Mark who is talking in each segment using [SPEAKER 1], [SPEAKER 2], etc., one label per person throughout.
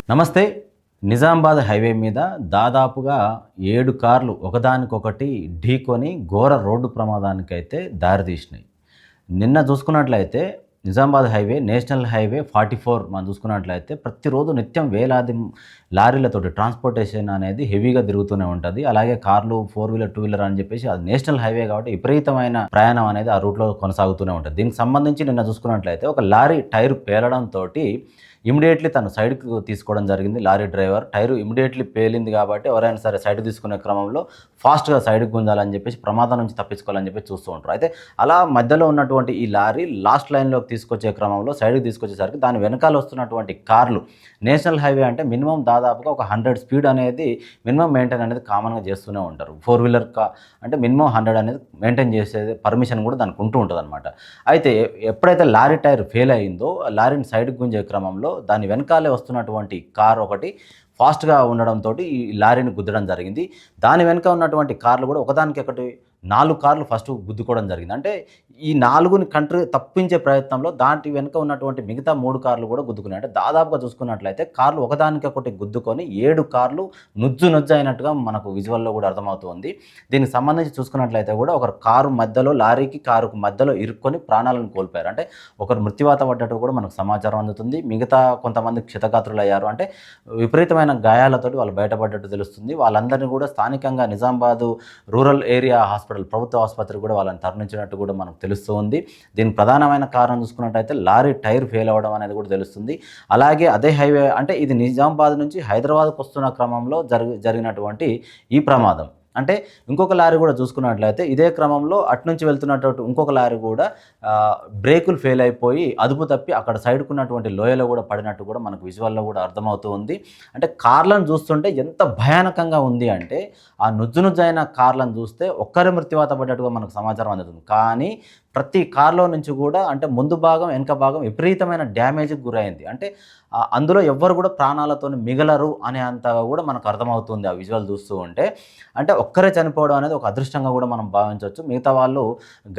[SPEAKER 1] నమస్తే. నిజామాబాద్ హైవే మీద దాదాపుగా 7 కార్లు ఒకదానికొకటి ఢీకొని ఘోర రోడ్డు ప్రమాదానికైతే దారితీసినాయి. నిన్న చూసుకున్నట్లయితే నిజామాబాద్ హైవే, నేషనల్ హైవే 44 మనం చూసుకున్నట్లయితే ప్రతిరోజు నిత్యం వేలాది లారీలతోటి ట్రాన్స్‌పోర్టేషన్ అనేది హెవీగా తిరుగుతూనే ఉంటది. అలాగే కార్లు, 4 వీలర్, 2 వీలర్ అని చెప్పేసి అది నేషనల్ హైవే కాబట్టి విపరీతమైన ప్రయాణం అనేది ఆ రూట్‌లో కొనసాగుతూనే ఉంటది. దీనికి సంబంధించి నిన్న చూసుకున్నట్లయితే ఒక లారీ టైర్ పేలడంతోటి ఇమ్మీడియేట్‌లీ తను సైడ్‌కి తీసుకోవడం జరిగింది. లారీ డ్రైవర్ టైరు ఇమ్మీడియేట్‌లీ పేలింది కాబట్టి ఎవరైనా సరే సైడ్‌కి తీసుకునే క్రమంలో ఫాస్ట్‌గా సైడ్‌కి గుంజాలని చెప్పేసి ప్రమాదం నుంచి తప్పించుకోవాలని చెప్పేసి చూస్తూ ఉంటారు. అయితే అలా మధ్యలో ఉన్నటువంటి ఈ లారీ లాస్ట్ లైన్‌లోకి తీసుకొచ్చే క్రమంలో సైడ్‌కి తీసుకొచ్చేసరికి దాని వెనకాల వస్తున్నటువంటి కార్లు నేషనల్ హైవే అంటే మినిమమ్ దాదాపుగా ఒక 100 స్పీడ్ అనేది మినిమమ్ మెయింటైన్ అనేది కామన్‌గా చేస్తూనే ఉంటారు. 4 వీలర్ అంటే మినిమమ్ 100 అనేది మెయింటైన్ చేసేది పర్మిషన్ కూడా దానికి ఉంటూ ఉంటదనమాట. అయితే ఎప్పుడైతే లారీ టైర్ ఫెయిల్ అయిందో లారీని సైడ్‌కి గుంజే క్రమంలో దాని వెనకాలే వస్తున్నటువంటి కార్ ఒకటి ఫాస్ట్‌గా ఉండడంతోటి ఈ లారీని గుద్దడం జరిగింది. దాని వెనుక ఉన్నటువంటి కార్లు కూడా ఒకదానికొకటి 4 కార్లు ఫస్ట్ గుద్దుకోవడం జరిగింది. అంటే ఈ 4ని తప్పించే ప్రయత్నంలో దాటి వెనుక ఉన్నటువంటి మిగతా 3 కార్లు కూడా గుద్దుకున్నాయి. అంటే దాదాపుగా చూసుకున్నట్లయితే కార్లు ఒకదానికొకటి గుద్దుకొని 7 కార్లు నుజ్జు అయినట్టుగా మనకు విజువల్‌లో కూడా అర్థమవుతుంది. దీనికి సంబంధించి చూసుకున్నట్లయితే కూడా ఒక కారు మధ్యలో లారీకి, కారుకు మధ్యలో ఇరుక్కొని ప్రాణాలను కోల్పోయారు. అంటే ఒకరు మృత్యువాత పడ్డట్టు కూడా మనకు సమాచారం అందుతుంది. మిగతా కొంతమంది క్షతగాత్రులయ్యారు. అంటే విపరీతమైన గాయాలతోటి వాళ్ళు బయటపడ్డట్టు తెలుస్తుంది. వాళ్ళందరినీ కూడా స్థానికంగా నిజామాబాదు రూరల్ ఏరియా ప్రభుత్వ ఆసుపత్రికి కూడా వాళ్ళని తరలించినట్టు కూడా మనకు తెలుస్తూ ఉంది. దీనికి ప్రధానమైన కారణం చూసుకున్నట్టయితే లారీ టైర్ ఫెయిల్ అవ్వడం అనేది కూడా తెలుస్తుంది. అలాగే అదే హైవే అంటే ఇది నిజామాబాద్ నుంచి హైదరాబాద్కు వస్తున్న క్రమంలో జరిగినటువంటి ఈ ప్రమాదం. అంటే ఇంకొక లారీ కూడా చూసుకున్నట్లయితే ఇదే క్రమంలో అటునుంచి వెళ్తున్నటువంటి ఇంకొక లారీ కూడా బ్రేకులు ఫెయిల్ అయిపోయి అదుపు తప్పి అక్కడ సైడ్కున్నటువంటి లోయలో కూడా పడినట్టు కూడా మనకు విజువల్లో కూడా అర్థమవుతూ ఉంది. అంటే కార్లను చూస్తుంటే ఎంత భయానకంగా ఉంది అంటే ఆ నుజ్జునుజ్జైన కార్లను చూస్తే ఒక్కరే మృత్యువాత పడ్డట్టుగా మనకు సమాచారం అందుతుంది. కానీ ప్రతి కార్లో నుంచి కూడా అంటే ముందు భాగం, వెనక భాగం విపరీతమైన డ్యామేజ్కి గురైంది. అంటే అందులో ఎవ్వరు కూడా ప్రాణాలతో మిగలరు అనే అంతగా కూడా మనకు అర్థమవుతుంది ఆ విజువల్ చూస్తూ ఉంటే. అంటే ఒక్కరే చనిపోవడం అనేది ఒక అదృష్టంగా కూడా మనం భావించవచ్చు. మిగతా వాళ్ళు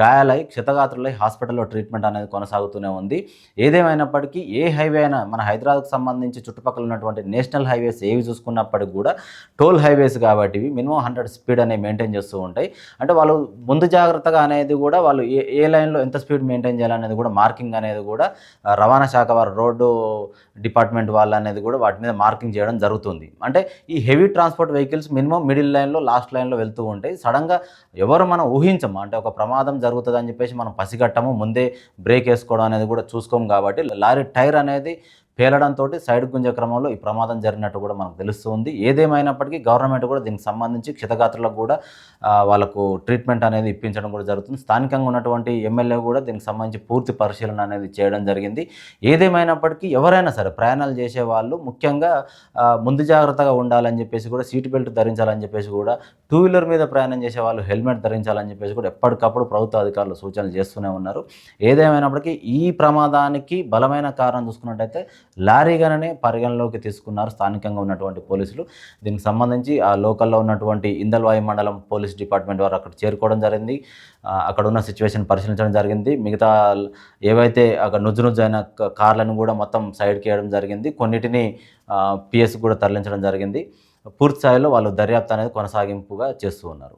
[SPEAKER 1] గాయాలై క్షతగాత్రులై హాస్పిటల్లో ట్రీట్మెంట్ అనేది కొనసాగుతూనే ఉంది. ఏదేమైనప్పటికీ ఏ హైవే అయినా మన హైదరాబాద్కు సంబంధించి చుట్టుపక్కల ఉన్నటువంటి నేషనల్ హైవేస్ ఏవి చూసుకున్నప్పటికి కూడా టోల్ హైవేస్ కాబట్టి మినిమం 100 స్పీడ్ అనేవి మెయింటైన్ చేస్తూ ఉంటాయి. అంటే వాళ్ళు ముందు జాగ్రత్తగా అనేది కూడా వాళ్ళు ఏ లైన్లో ఎంత స్పీడ్ మెయింటైన్ చేయాలనేది కూడా మార్కింగ్ అనేది కూడా రవాణా శాఖ వారు రోడ్డు డిపార్ట్మెంట్ వాళ్ళు అనేది కూడా వాటి మీద మార్కింగ్ చేయడం జరుగుతుంది. అంటే ఈ heavy transport vehicles minimum middle లైన్లో లాస్ట్ లైన్లో వెళ్తూ ఉంటాయి. సడన్గా ఎవరు మనం ఊహించము. అంటే ఒక ప్రమాదం జరుగుతుంది అని చెప్పేసి మనం పసిగట్టము, ముందే బ్రేక్ వేసుకోవడం అనేది కూడా చూసుకోము. కాబట్టి లారీ టైర్ అనేది పేలడంతో సైడ్ గుంజే క్రమంలో ఈ ప్రమాదం జరిగినట్టు కూడా మనకు తెలుస్తుంది. ఏదేమైనప్పటికీ గవర్నమెంట్ కూడా దీనికి సంబంధించి క్షతగాత్రులకు కూడా వాళ్ళకు ట్రీట్మెంట్ అనేది ఇప్పించడం కూడా జరుగుతుంది. స్థానికంగా ఉన్నటువంటి ఎమ్మెల్యే కూడా దీనికి సంబంధించి పూర్తి పరిశీలన అనేది చేయడం జరిగింది. ఏదేమైనప్పటికీ ఎవరైనా సరే ప్రయాణాలు చేసేవాళ్ళు ముఖ్యంగా ముందు జాగ్రత్తగా ఉండాలని చెప్పేసి కూడా సీట్ బెల్ట్ ధరించాలని చెప్పేసి కూడా 2 వీలర్ మీద ప్రయాణం చేసే వాళ్ళు హెల్మెట్ ధరించాలని చెప్పేసి కూడా ఎప్పటికప్పుడు ప్రభుత్వ అధికారులు సూచనలు చేస్తూనే ఉన్నారు. ఏదేమైనప్పటికీ ఈ ప్రమాదానికి బలమైన కారణం చూసుకున్నట్టయితే లారీగానే పరిగణలోకి తీసుకున్నారు స్థానికంగా ఉన్నటువంటి పోలీసులు. దీనికి సంబంధించి ఆ లోకల్లో ఉన్నటువంటి ఇందల్వాయి మండలం పోలీస్ డిపార్ట్మెంట్ వారు అక్కడ చేరుకోవడం జరిగింది. అక్కడ ఉన్న సిచ్యువేషన్ పరిశీలించడం జరిగింది. మిగతా ఏవైతే అక్కడ నుజ్జునుజ్జైన కార్లను కూడా మొత్తం సైడ్కి వేయడం జరిగింది. కొన్నిటిని పిఎస్ కూడా తరలించడం జరిగింది. పూర్తి స్థాయిలో వాళ్ళు దర్యాప్తు అనేది కొనసాగింపుగా చేస్తూ ఉన్నారు.